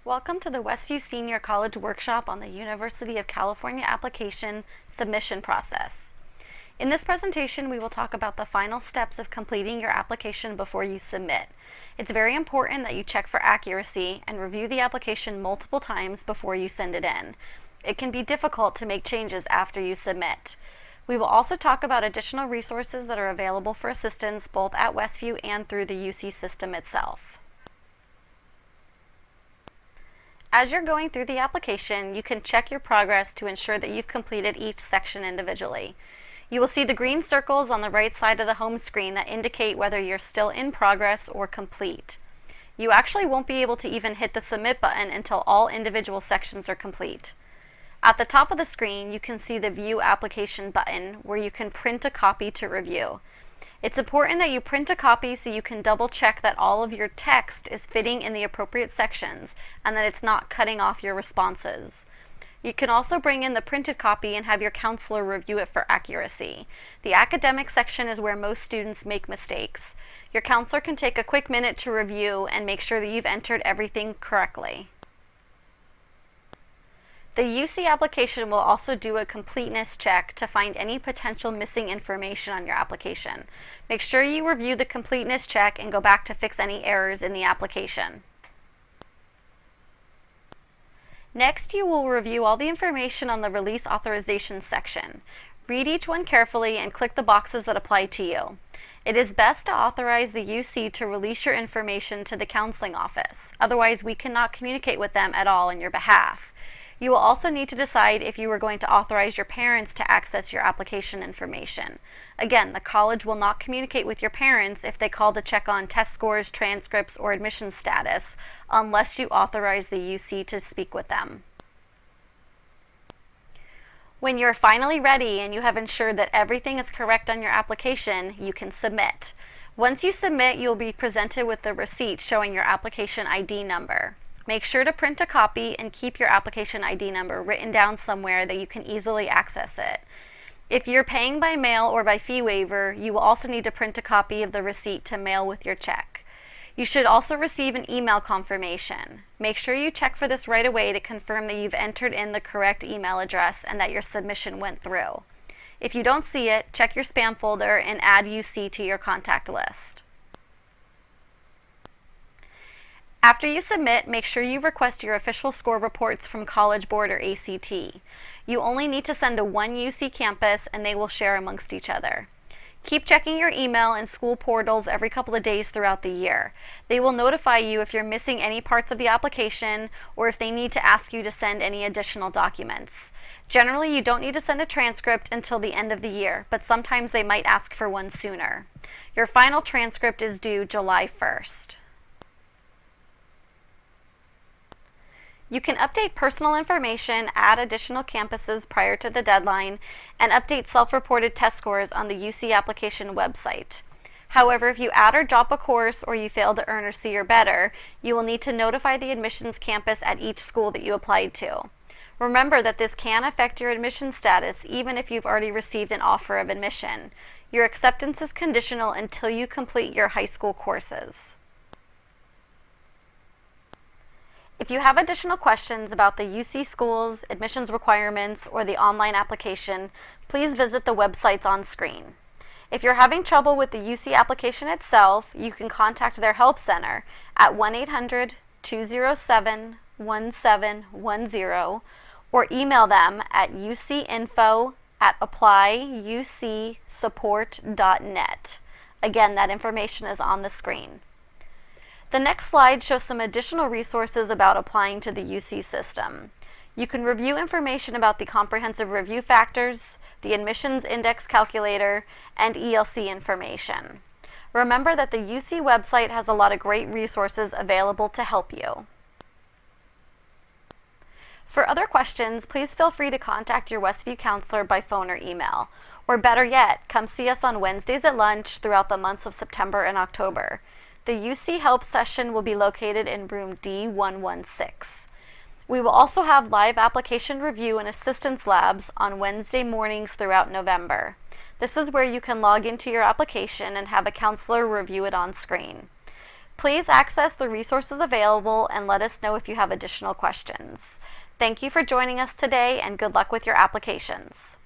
Welcome to the Westview Senior College Workshop on the University of California application submission process. In this presentation, we will talk about the final steps of completing your application before you submit. It's very important that you check for accuracy and review the application multiple times before you send it in. It can be difficult to make changes after you submit. We will also talk about additional resources that are available for assistance both at Westview and through the UC system itself. As you're going through the application, you can check your progress to ensure that you've completed each section individually. You will see the green circles on the right side of the home screen that indicate whether you're still in progress or complete. You actually won't be able to even hit the submit button until all individual sections are complete. At the top of the screen, you can see the View Application button where you can print a copy to review. It's important that you print a copy so you can double check that all of your text is fitting in the appropriate sections and that it's not cutting off your responses. You can also bring in the printed copy and have your counselor review it for accuracy. The academic section is where most students make mistakes. Your counselor can take a quick minute to review and make sure that you've entered everything correctly. The UC application will also do a completeness check to find any potential missing information on your application. Make sure you review the completeness check and go back to fix any errors in the application. Next, you will review all the information on the release authorization section. Read each one carefully and click the boxes that apply to you. It is best to authorize the UC to release your information to the counseling office. Otherwise, we cannot communicate with them at all on your behalf. You will also need to decide if you are going to authorize your parents to access your application information. Again, the college will not communicate with your parents if they call to check on test scores, transcripts, or admissions status unless you authorize the UC to speak with them. When you're finally ready and you have ensured that everything is correct on your application, you can submit. Once you submit, you'll be presented with the receipt showing your application ID number. Make sure to print a copy and keep your application ID number written down somewhere that you can easily access it. If you're paying by mail or by fee waiver, you will also need to print a copy of the receipt to mail with your check. You should also receive an email confirmation. Make sure you check for this right away to confirm that you've entered in the correct email address and that your submission went through. If you don't see it, check your spam folder and add UC to your contact list. After you submit, make sure you request your official score reports from College Board or ACT. You only need to send to one UC campus and they will share amongst each other. Keep checking your email and school portals every couple of days throughout the year. They will notify you if you're missing any parts of the application or if they need to ask you to send any additional documents. Generally, you don't need to send a transcript until the end of the year, but sometimes they might ask for one sooner. Your final transcript is due July 1st. You can update personal information, add additional campuses prior to the deadline, and update self-reported test scores on the UC application website. However, if you add or drop a course or you fail to earn or C or better, you will need to notify the admissions campus at each school that you applied to. Remember that this can affect your admission status even if you've already received an offer of admission. Your acceptance is conditional until you complete your high school courses. If you have additional questions about the UC schools, admissions requirements, or the online application, please visit the websites on screen. If you're having trouble with the UC application itself, you can contact their help center at 1-800-207-1710 or email them at ucinfo@applyucsupport.net. Again, that information is on the screen. The next slide shows some additional resources about applying to the UC system. You can review information about the comprehensive review factors, the admissions index calculator, and ELC information. Remember that the UC website has a lot of great resources available to help you. For other questions, please feel free to contact your Westview counselor by phone or email. Or better yet, come see us on Wednesdays at lunch throughout the months of September and October. The UC Help session will be located in room D116. We will also have live application review and assistance labs on Wednesday mornings throughout November. This is where you can log into your application and have a counselor review it on screen. Please access the resources available and let us know if you have additional questions. Thank you for joining us today, and good luck with your applications.